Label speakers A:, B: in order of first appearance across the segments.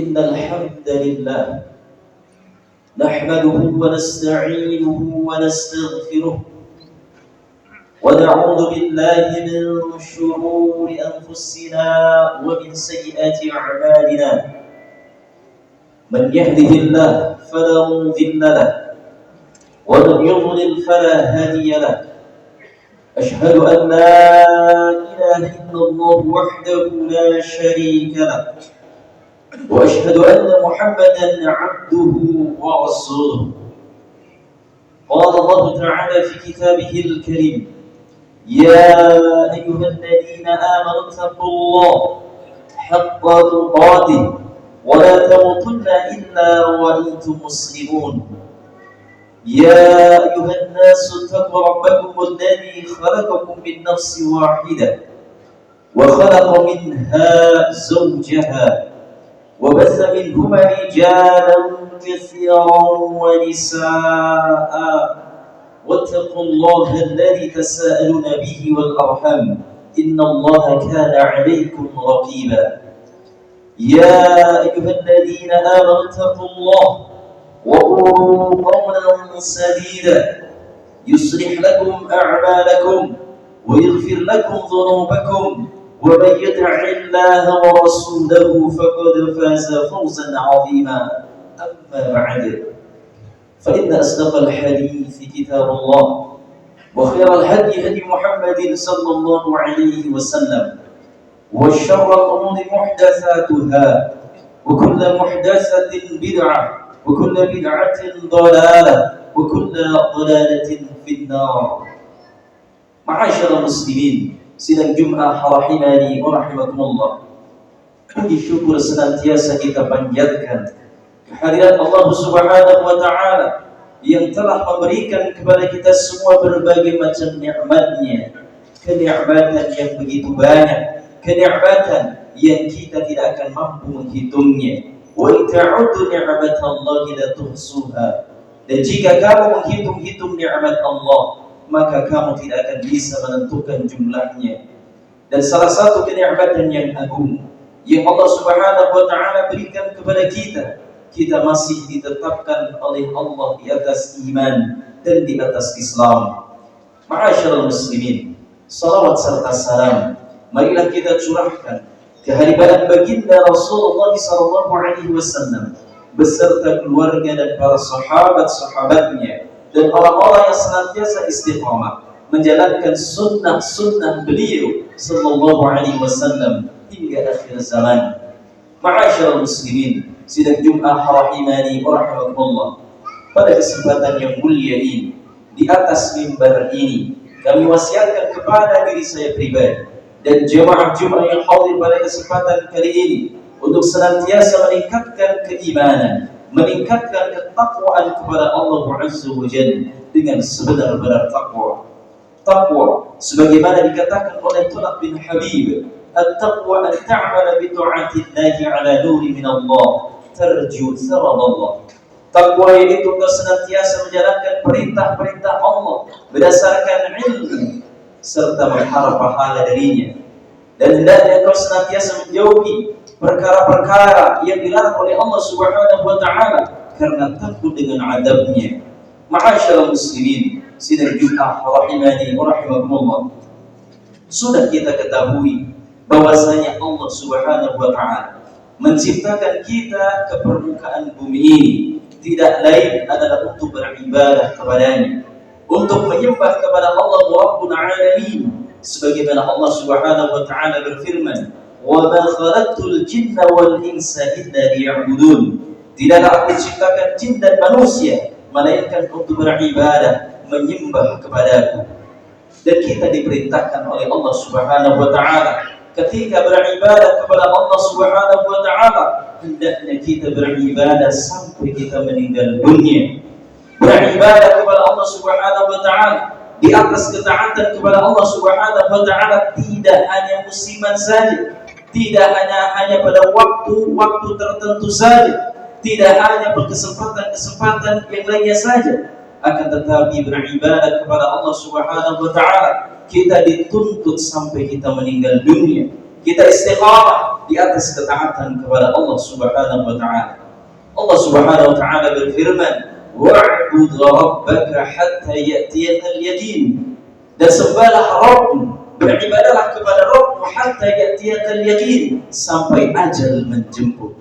A: إن الحمد لله نحمده ونستعينه ونستغفره ونعوذ بالله من شرور أنفسنا ومن سيئات أعمالنا من يهده الله فلا مضل له ومن يضلل فلا هادي له أشهد أن لا إله إلا الله وحده لا شريك له وأشهد أن محمدا عبده ورسوله قال الله تعالى في كتابه الكريم يا أيها الذين آمنوا اتقوا الله حق تقاته ولا تموتن إلا وأنتم مسلمون يا أيها الناس اتقوا ربكم الذي خلقكم من نفس واحدة وخلق منها زوجها وبث منهما رجالا كثيرا ونساء واتقوا الله الذي تساءلون به والأرحام إن الله كان عليكم رقيبا يا أيها الذين آمنوا اتقوا الله وقولوا قولا سديدا يصلح لكم أعمالكم ويغفر لكم ذنوبكم ومن يطع الله ورسوله فقد فاز فوزا عظيما أما بعد فإن أصدق الحديث كتاب الله وخير الهدي هدي محمد صلى الله عليه وسلم وشر الأمور محدثاتها وكل محدثة بدعة وكل بدعة ضلالة وكل ضلالة في النار. معاشر المسلمين, sidang Jumat rahimani wa rahimakumullah. Puji syukur senantiasa kita panjatkan kehadirat Allah Subhanahu wa taala yang telah memberikan kepada kita semua berbagai macam nikmat-Nya, kenikmatan yang begitu banyak, kenikmatan yang kita tidak akan mampu menghitungnya. Wa ta'uddu ni'matallahi la tuhsuha. Dan jika kamu menghitung-hitung nikmat Allah, maka kamu tidak akan bisa menentukan jumlahnya. Dan salah satu kenikmatan yang agung yang Allah Subhanahu wa taala berikan kepada kita, kita masih ditetapkan oleh Allah di atas iman dan di atas Islam. Ma'asyiral muslimin, salawat serta salam marilah kita curahkan kehadiran baginda Rasulullah sallallahu alaihi wasallam beserta keluarga dan para sahabat-sahabatnya dan orang-orang yang senantiasa istiqamah menjalankan sunnah-sunnah beliau sallallahu alaihi wasallam hingga akhir zaman. Ma'asyiral muslimin, sidang Jumat rahimani wa rahimakumullah. Pada kesempatan yang mulia ini, di atas mimbar ini, kami wasiatkan kepada diri saya pribadi dan jemaah Jumat yang hadir pada kesempatan kali ini untuk senantiasa meningkatkan keimanan, meningkatkan ketakwaan kepada Allah Azza wa Jalla dengan sebenar-benar takwa. Takwa sebagaimana dikatakan oleh Tulaq bin Habib, at-taqwa an ta'mala bi ta'atillahi 'ala nuri min Allah tarju thawab Allah. Takwa yaitu engkau senantiasa menjalankan perintah-perintah Allah berdasarkan ilmu serta berharap pahala darinya. Dan hendaknya engkau senantiasa menjauhi perkara-perkara yang dilarang oleh Allah Subhanahu wa taala karena takut dengan adabnya. Ma'asyiral muslimin, sidang Jumat rahimani wa rahimakumullah. Sudah kita ketahui bahwasanya Allah Subhanahu wa taala menciptakan kita ke permukaan bumi ini tidak lain adalah untuk beribadah kepadanya, untuk menyembah kepada Allah Rabbul Alamin, sebagaimana Allah Subhanahu wa taala berfirman, "Wa ma khalaqtul jinna wal insa illa liya'budun." Tidaklah aku ciptakan jin dan manusia melainkan untuk beribadah, menyembah kepadaku. Dan kita diperintahkan oleh Allah Subhanahu wa taala ketika beribadah kepada Allah Subhanahu wa taala, hendaknya kita beribadah sampai kita meninggal dunia. Beribadah kepada Allah Subhanahu wa taala di atas ketaatan kepada Allah Subhanahu wa taala tidak hanya musiman saja, tidak hanya pada waktu-waktu tertentu saja, tidak hanya berkesempatan-kesempatan yang lainnya saja, akan tetapi beribadah kepada Allah Subhanahu wa taala kita dituntut sampai kita meninggal dunia. Kita istiqamah di atas ketaatan kepada Allah Subhanahu wa taala. Allah Subhanahu wa taala berfirman, "Wa'bud rabbaka hatta ya'tiyakal yaqin." Dan sembahlah Rabbmu, beribadahlah kepada Rabbmu hatta ya'tiyakal yaqin, sampai ajal menjemput.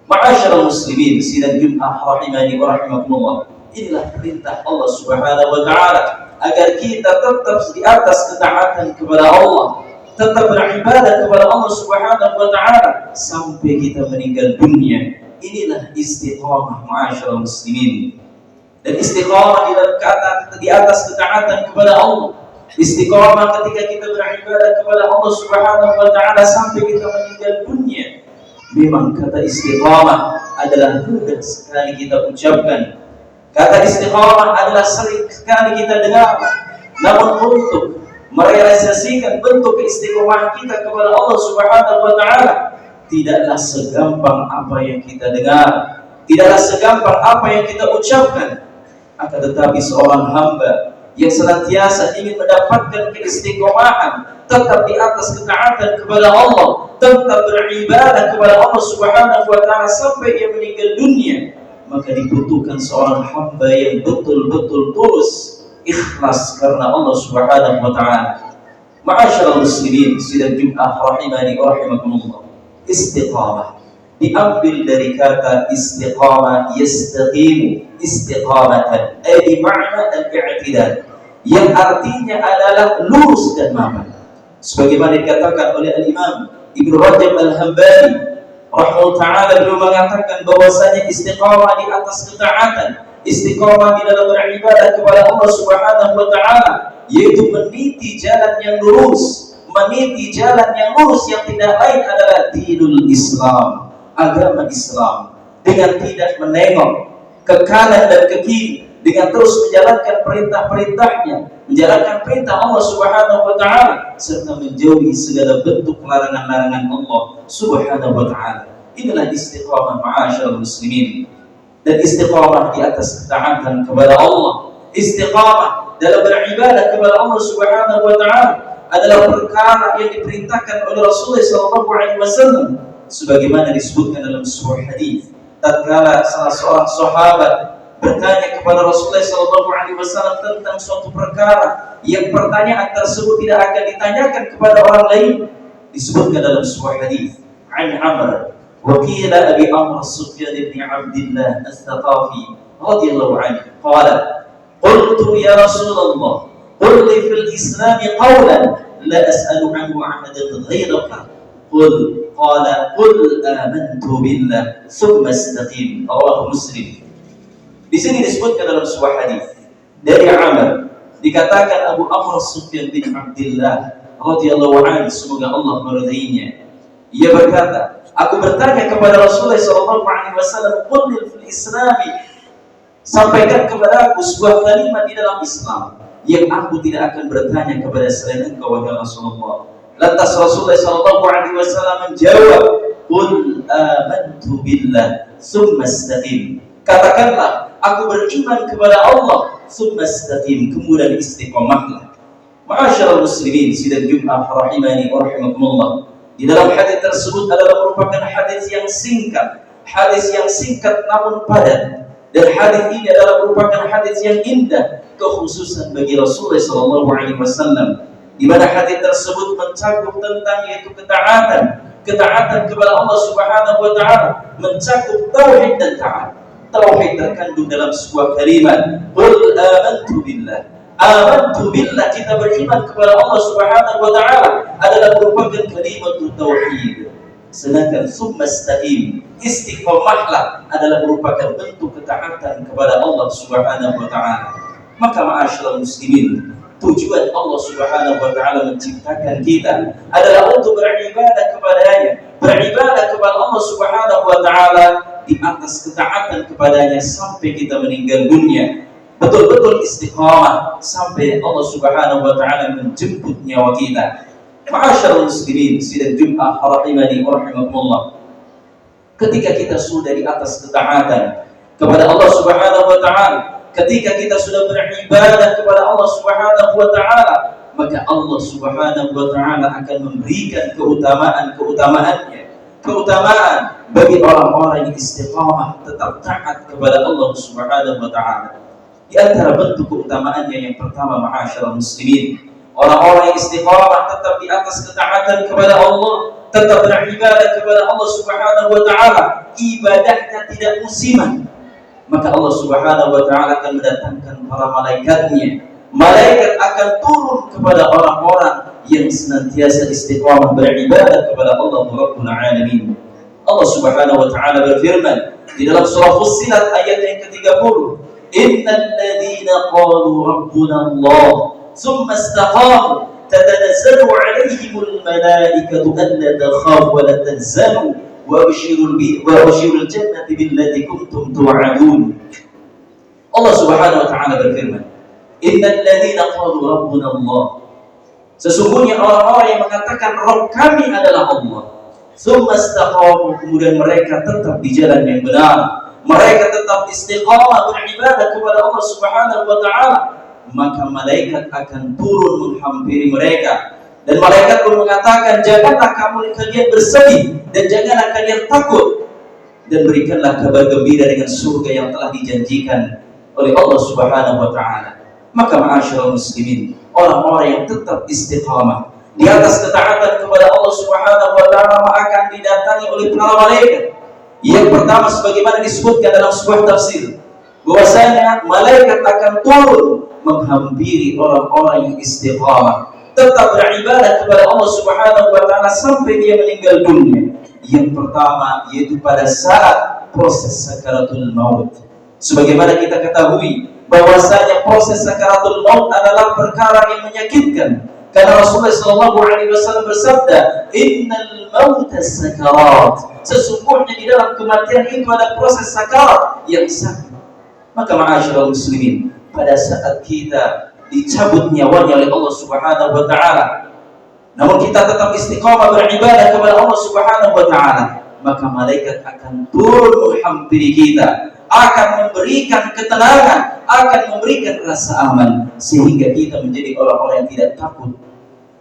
A: Ma'asyiral muslimin, sidang Jumat rahimani wa rahimakumullah. Inilah perintah Allah Subhanahu wa taala agar kita tetap di atas ketaatan kepada Allah, tetap beribadah kepada Allah Subhanahu wa taala sampai kita meninggal dunia. Inilah istiqamah ma'asyiral muslimin. Dan istiqamah di atas ketaatan kepada Allah. Istiqamah ketika kita beribadah kepada Allah Subhanahu wa taala sampai kita meninggal dunia. Memang kata istiqamah adalah mudah sekali kita ucapkan. Kata istiqamah adalah sering sekali kita dengar. Namun untuk merealisasikan bentuk istiqamah kita kepada Allah Subhanahu wa taala tidaklah segampang apa yang kita dengar, tidaklah segampang apa yang kita ucapkan. Akan tetapi seorang hamba yang senantiasa ingin mendapatkan keistiqomahan, tetap di atas ketaatan kepada Allah, tetap beribadah kepada Allah Subhanahu wa taala sampai ia meninggal dunia, maka dibutuhkan seorang hamba yang betul-betul tulus, ikhlas karena Allah Subhanahu wa taala. Ma'asyiral muslimin, sidang Jumat rahimani wa rahimakumullah. Istiqamah diambil dari kata istiqamah, yastaqimu istiqamatan, ay bi ma'na al-i'tidal, yang artinya adalah lurus dan mapan. Sebagaimana dikatakan oleh Al-Imam Ibnu Rajab Al-Hambali rahimahullah taala, beliau mengatakan bahwasanya istiqamah di atas ketaatan, istiqamah di dalam beribadah kepada Allah Subhanahu wa taala, yaitu meniti jalan yang lurus, meniti jalan yang lurus yang tidak lain adalah dinul Islam, agama Islam, dengan tidak menengok ke kanan dan ke kiri, dengan terus menjalankan perintah-perintahnya, menjalankan perintah Allah Subhanahu wa taala, serta menjauhi segala bentuk larangan-larangan Allah Subhanahu wa taala. Inilah istiqamah ma'asyiral muslimin. Dan istiqamah di atas ketaatan kepada Allah, istiqamah dalam beribadah kepada Allah Subhanahu wa taala adalah perkara yang diperintahkan oleh Rasulullah SAW, sebagaimana disebutkan dalam sebuah hadis. Tatkala salah seorang sahabat bertanya kepada Rasulullah SAW tentang suatu perkara yang pertanyaan tersebut tidak akan ditanyakan kepada orang lain, disebutkan dalam sebuah hadis. An Amr wa qila Abi Amr Sufyan bin Abdullah As-Saqafi radhiyallahu anhu qala qultu ya Rasulullah qul li fil Islam qawlan la as'alu anhu ahadan ghayraka qala qul amantu billah thumma istaqim. Rawahu Muslim. Di sini disebutkan dalam sebuah hadis dari Amr, dikatakan Abu Amr Sufyan bin Abdullah radhiyallahu anhu, semoga Allah meridainya, ia berkata, aku bertanya kepada Rasulullah SAW, qul fil Islam, sampaikan kepada aku sebuah kalimat di dalam Islam yang aku tidak akan bertanya kepada selain engkau wahai Rasulullah. Lantas Rasulullah SAW menjawab, qul amantu billah thumma istaqim, katakanlah aku beriman kepada Allah, thumma istaqim, kemudian istiqomahlah. Ma'asyiral muslimin, sidang Jumat rahimani wa rahimakumullah. Di dalam hadis tersebut adalah merupakan hadis yang singkat namun padat, dan hadis ini adalah merupakan hadis yang indah, kekhususan bagi Rasulullah SAW, di mana hadis tersebut mencakup tentang yaitu ketaatan kepada Allah Subhanahu wa taala, mencakup tauhid dan taat. Tauhid terkandung dalam sebuah kalimat, qul amantu billah. Amantu billah, kita beriman kepada Allah Subhanahu wa taala, adalah merupakan kalimat tauhid. Sedangkan tsumma istaqim, istiqomahlah, adalah merupakan bentuk ketaatan kepada Allah Subhanahu wa taala. Maka ma'asyiral muslimin, tujuan Allah Subhanahu wa taala menciptakan kita adalah untuk beribadah kepadanya, beribadah kepada Allah Subhanahu wa taala di atas ketaatan kepadanya sampai kita meninggal dunia, betul-betul istiqamah sampai Allah Subhanahu wa taala menjemput nyawa kita. Ma'asyiral muslimin, sidang Jumat rahimani wa rahimakumullah. Ketika kita sudah di atas ketaatan kepada Allah Subhanahu wa taala, ketika kita sudah beribadah kepada Allah Subhanahu wa taala, maka Allah Subhanahu wa taala akan memberikan keutamaan-keutamaannya, keutamaan bagi orang-orang yang istiqamah tetap taat kepada Allah Subhanahu wa taala. Di antara bentuk keutamaannya yang pertama, ma'asyiral muslimin, orang-orang yang istiqamah tetap di atas ketaatan kepada Allah, tetap beribadah kepada Allah Subhanahu wa taala, ibadahnya tidak musiman, maka Allah Subhanahu wa taala akan mendatangkan para malaikatnya. Malaikat akan turun kepada orang-orang yang senantiasa istiqamah beribadah kepada Allah Rabbul Alamin. Allah Subhanahu wa taala berfirman di dalam surah Fussilat ayat yang ke-30, innal ladzina qalu rabbuna Allah tsumma istaqamu tatanazzalu 'alaihimul malaikatu alla takhafu wa la tahzanu wa abshirul jannati billati kuntum tu'adun. Allah Subhanahu wa taala berfirman, innal ladzina qalu rabbuna Allah, sesungguhnya orang-orang yang mengatakan Rabb kami adalah Allah, tsumma istaqamu, kemudian mereka tetap di jalan yang benar, mereka tetap istiqamah beribadah kepada Allah Subhanahu wa taala, maka malaikat akan turun menghampiri mereka. Dan malaikat pun mengatakan, janganlah kalian bersedih dan janganlah kalian takut, dan berikanlah kabar gembira dengan surga yang telah dijanjikan oleh Allah Subhanahu wa taala. Maka ma'asyiral muslimin, orang-orang yang tetap istiqamah di atas ketaatan kepada Allah Subhanahu wa taala akan didatangi oleh para malaikat. Yang pertama, sebagaimana disebutkan dalam sebuah tafsir, bahwasanya malaikat akan turun menghampiri orang-orang yang istiqamah, tetap beribadah kepada Allah Subhanahu wa taala sampai dia meninggal dunia. Yang pertama yaitu pada saat proses sakaratul maut. Sebagaimana kita ketahui bahwasanya proses sakaratul maut adalah perkara yang menyakitkan. Karena Rasulullah SAW bersabda, innal mauta sakarat, sesungguhnya di dalam kematian itu ada proses sakarat yang sakit. Maka ma'asyiral muslimin, pada saat kita dicabut nyawanya oleh Allah Subhanahu wa taala, namun kita tetap istiqamah beribadah kepada Allah Subhanahu wa taala, maka malaikat akan turun menghampiri kita, akan memberikan ketenangan, akan memberikan rasa aman, sehingga kita menjadi orang-orang yang tidak takut.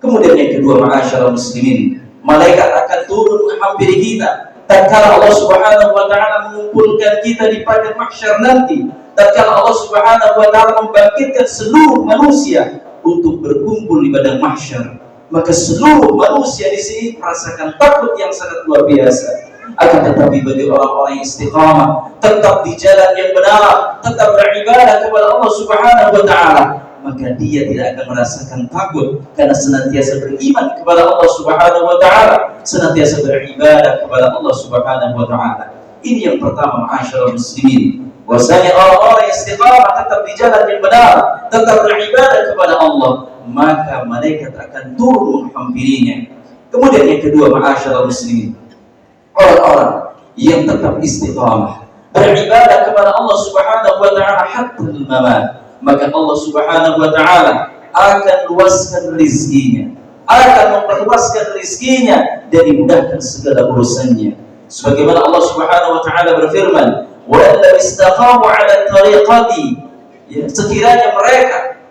A: Kemudian yang kedua, ma'asyiral muslimin, malaikat akan turun menghampiri kita tatkala Allah Subhanahu wa taala mengumpulkan kita di padang mahsyar nanti, tatkala Allah Subhanahu wa taala membangkitkan seluruh manusia untuk berkumpul di padang mahsyar. Maka seluruh manusia di sini merasakan takut yang sangat luar biasa. Akan tetapi bagi orang-orang yang istiqamah, tetap di jalan yang benar, tetap beribadah kepada Allah Subhanahu wa taala, maka dia tidak akan merasakan takut karena senantiasa beriman kepada Allah Subhanahu wa taala, senantiasa beribadah kepada Allah Subhanahu wa taala. Ini yang pertama, ma'asyiral muslimin, bahwasanya orang-orang yang istiqamah tetap di jalan yang benar, tetap beribadah kepada Allah, maka malaikat akan turun menghampirinya. Kemudian yang kedua, ma'asyiral muslimin, orang-orang yang tetap istiqamah beribadah kepada Allah Subhanahu wa taala hatta al-mamat, maka Allah Subhanahu wa taala akan luaskan rizkinya, akan memperluaskan rizkinya dan dimudahkan segala urusannya. Sebagaimana Allah Subhanahu wa taala berfirman, wa la istaqamu 'ala tariqati, ya, sekiranya mereka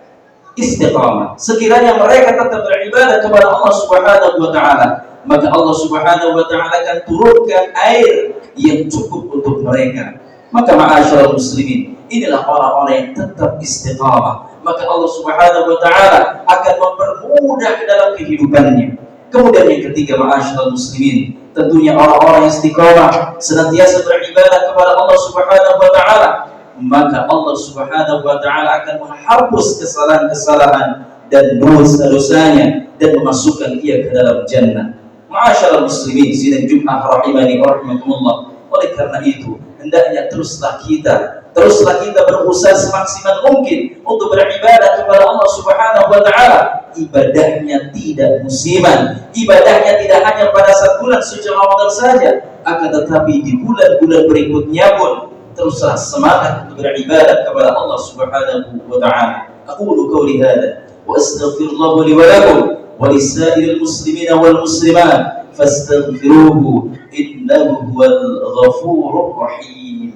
A: istiqamah, sekiranya mereka tetap beribadah kepada Allah Subhanahu wa taala, maka Allah Subhanahu wa taala akan turunkan air yang cukup untuk mereka. Maka ma'asyiral muslimin, inilah orang-orang yang tetap istiqamah, maka Allah Subhanahu wa taala akan mempermudah dalam kehidupannya. Kemudian yang ketiga, ma'asyiral muslimin, tentunya orang-orang yang istiqamah senantiasa beribadah kepada Allah Subhanahu wa taala, maka Allah Subhanahu wa taala akan menghapus kesalahan-kesalahan dan dosa-dosanya dan memasukkan ia ke dalam jannah. Ma'asyiral muslimin, sidang Jumat rahimani wa rahimakumullah. Oleh karena itu, hendaknya teruslah kita berusaha semaksimal mungkin untuk beribadah kepada Allah Subhanahu wa taala. Ibadahnya tidak musiman, ibadahnya tidak hanya pada saat bulan suci Ramadan saja, akan tetapi di bulan-bulan berikutnya pun teruslah semangat untuk beribadah kepada Allah Subhanahu wa taala. Aqulu qouli hadza wa astaghfirullah li wa lakum wa lisa'iril muslimina wal muslimat fastaghfiruhu innahu huwal ghafurur rahim.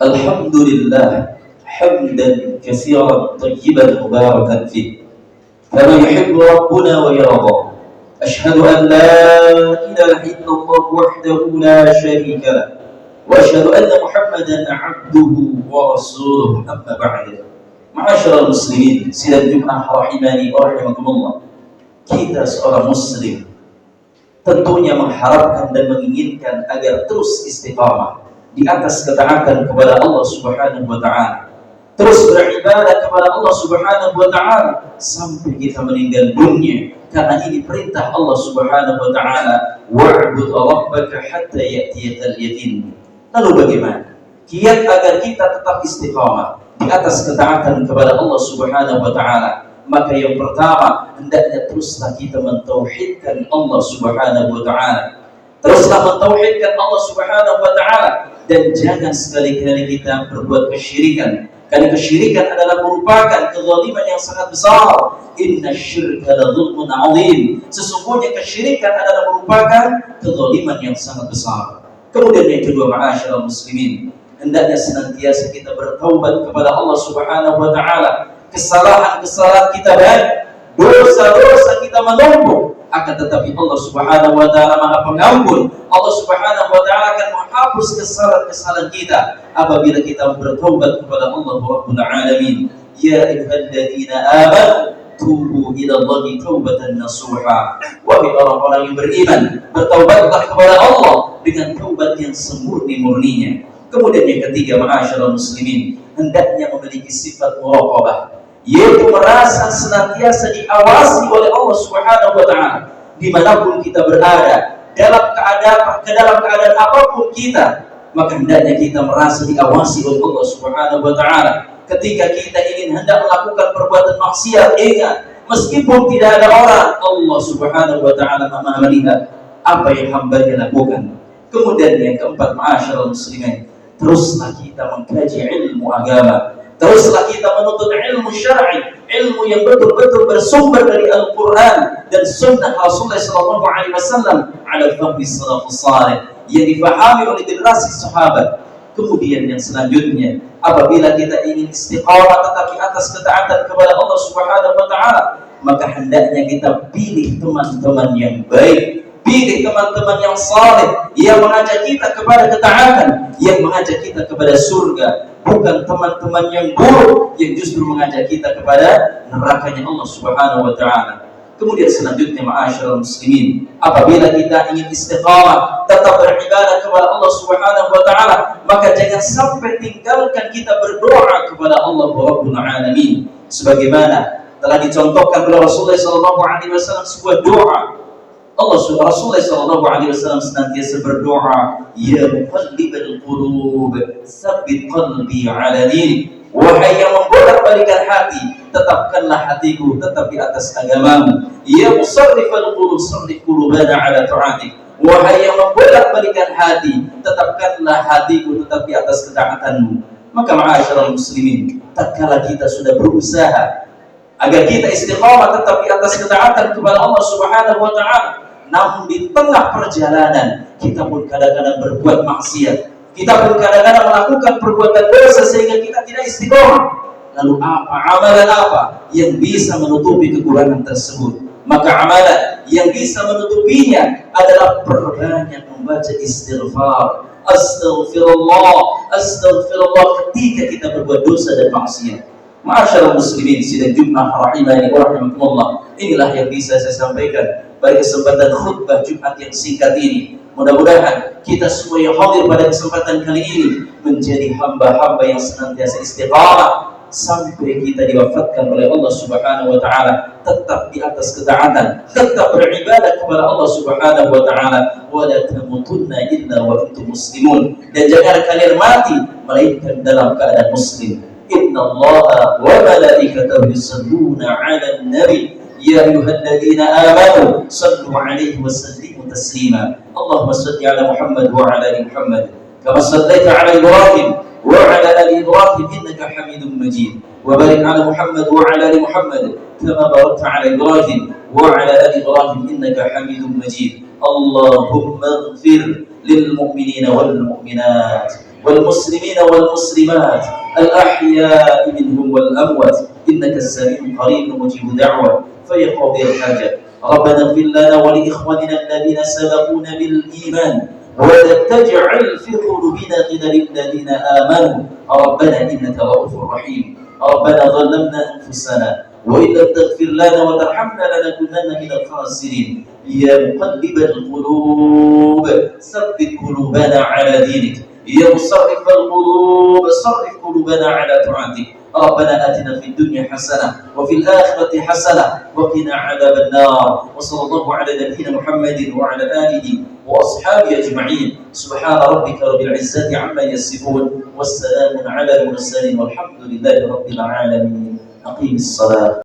A: Alhamdulillah hamdan katsiran tayyiban mubarakan fih kama yuhibbu rabbuna wa yarda. أشهد أن لا إله إلا الله وحده لا شريك له وأشهد أن محمدا عبده ورسوله أما بعد. Ma'asyiral muslimin, sidang Jumat rahimani wa rahimakumullah. Kita seorang muslim tentunya mengharapkan dan menginginkan agar terus istiqamah di atas ketaatan kepada Allah Subhanahu wa taala. Terus beribadah kepada Allah Subhanahu wa taala sampai kita meninggal dunia. Karena ini perintah Allah Subhanahu wa taala, wa'bud rabbaka hatta ya'tiyakal yaqin. Lalu bagaimana? Kiat agar kita tetap istiqamah di atas ketaatan kepada Allah Subhanahu wa taala. Maka yang pertama, hendaknya teruslah kita mentauhidkan Allah Subhanahu wa taala. Teruslah mentauhidkan Allah Subhanahu wa taala dan jangan sekali-kali kita berbuat kesyirikan. Karena kesyirikan adalah merupakan kezaliman yang sangat besar. Inna syirka la zulmun azim. Sesungguhnya kesyirikan adalah merupakan kezaliman yang sangat besar. Kemudian yang kedua, ma'asyiral muslimin, hendaknya senantiasa kita bertaubat kepada Allah Subhanahu wa taala. Kesalahan-kesalahan kita banyak, dosa-dosa kita menumpuk, akan tetapi Allah Subhanahu wa taala Maha Pengampun. Allah Subhanahu wa taala akan menghapus kesalahan-kesalahan kita apabila kita bertaubat kepada Allah Rabbul Alamin. Ya ayyuhalladzina amanu tubu ila Allahi taubatan nasuha. Wahai orang-orang yang beriman, bertaubatlah kepada Allah dengan taubat yang semurni-murninya. Kemudian yang ketiga, ma'asyiral muslimin, hendaknya memiliki sifat muraqabah, yaitu merasa senantiasa diawasi oleh Allah Subhanahu wa taala dimanapun kita berada, dalam keadaan apapun kita, maka hendaknya kita merasa diawasi oleh Allah Subhanahu wa taala. Ketika kita ingin hendak melakukan perbuatan maksiat, ingat, meskipun tidak ada orang, Allah Subhanahu wa taala Maha melihat apa yang hamba-Nya lakukan. Kemudian yang keempat, ma'asyiral muslimin, teruslah kita mengkaji ilmu agama. Teruslah kita menuntut ilmu syar'i, ilmu yang betul-betul bersumber dari Al-Quran dan Sunnah Rasulullah SAW ala fahmi salafus salih, yang difahami oleh generasi sahabat. Kemudian yang selanjutnya, apabila kita ingin istiqamah tetap di atas ketaatan kepada Allah Subhanahu wa taala, maka hendaknya kita pilih teman-teman yang baik, pilih teman-teman yang saleh, yang mengajak kita kepada ketaatan, yang mengajak kita kepada surga, bukan teman-teman yang buruk yang justru mengajak kita kepada nerakanya Allah Subhanahu wa taala. Kemudian selanjutnya, ma'asyiral muslimin, apabila kita ingin istiqamah tetap beribadah kepada Allah Subhanahu wa taala, maka jangan sampai tinggalkan kita berdoa kepada Allah Rabbul Alamin. Sebagaimana telah dicontohkan oleh Rasulullah SAW sebuah doa. Rasulullah SAW senantiasa berdoa, ya muqallibal qulub, tsabbit qalbi ala dinik. Wahai yang membolak-balikan hati, tetapkanlah hatiku tetap di atas agamamu. Ya musarrifal qulub, sarrif qulubana ala ta'atik. Wahai yang membolak-balikan hati, tetapkanlah hatiku tetap di atas ketaatanmu. Maka ma'asyiral muslimin, tatkala kita sudah berusaha agar kita istiqamah tetap di atas ketaatan kepada Allah Subhanahu wa taala, namun di tengah perjalanan kita pun kadang-kadang berbuat maksiat, kita pun kadang-kadang melakukan perbuatan dosa sehingga kita tidak istiqomah. Lalu amalan apa yang bisa menutupi kekurangan tersebut? Maka amalan yang bisa menutupinya adalah perbanyak membaca istighfar. Astaghfirullah, astaghfirullah ketika kita berbuat dosa dan maksiat. Ma'asyiral muslimin, sidang Jumat rahimani wa rahimakumullah, inilah yang bisa saya sampaikan pada kesempatan khutbah Jumat yang singkat ini. Mudah-mudahan kita semua yang hadir pada kesempatan kali ini menjadi hamba-hamba yang senantiasa istiqamah sampai kita diwafatkan oleh Allah Subhanahu wa taala tetap di atas ketaatan, tetap beribadah kepada Allah Subhanahu wa taala. Wa la tamutunna illa wa antum muslimun, dan jangan kalian mati melainkan dalam keadaan muslim. Innallaha wa malaikatahu yusalluna 'alan nabi ya ayyuhalladzina amanu sallu 'alaihi wa sallimu taslima. Allahumma shalli 'ala Muhammad wa 'ala ali Muhammad kama shallaita 'ala Ibrahim wa 'ala ali Ibrahim innaka Hamidum Majid. Wa barik 'ala Muhammad wa 'ala ali Muhammad kama barakta 'ala Ibrahim wa 'ala ali Ibrahim innaka Hamidum Majid. Allahumma ighfir lil mu'minina wal mu'minat والمسلمين والمسلمات الأحياء منهم والأموات إنك السميع قريب مجيب دعوة فيا قاضي الحاجة ربنا اغفر لنا ولإخواننا الذين سبقونا بالإيمان ولا تجعل في قلوبنا غلا للذين آمنوا ربنا إنك رؤوف رحيم. ربنا ظلمنا أنفسنا وإن لم تغفر لنا وترحمنا لنكونن من الخاسرين. يا مقلب القلوب ثبت قلوبنا على دينك. يا مصرف القلوب صرف قلوبنا على طاعتك. ربنا آتنا في الدنيا حسنة وفي الآخرة حسنة وقنا عذاب النار. وصلى الله على نبينا محمد وعلى آله وأصحابه أجمعين. سبحان ربك رب العزة عما يصفون والسلام على المرسلين والحمد لله رب العالمين. أقيم الصلاة.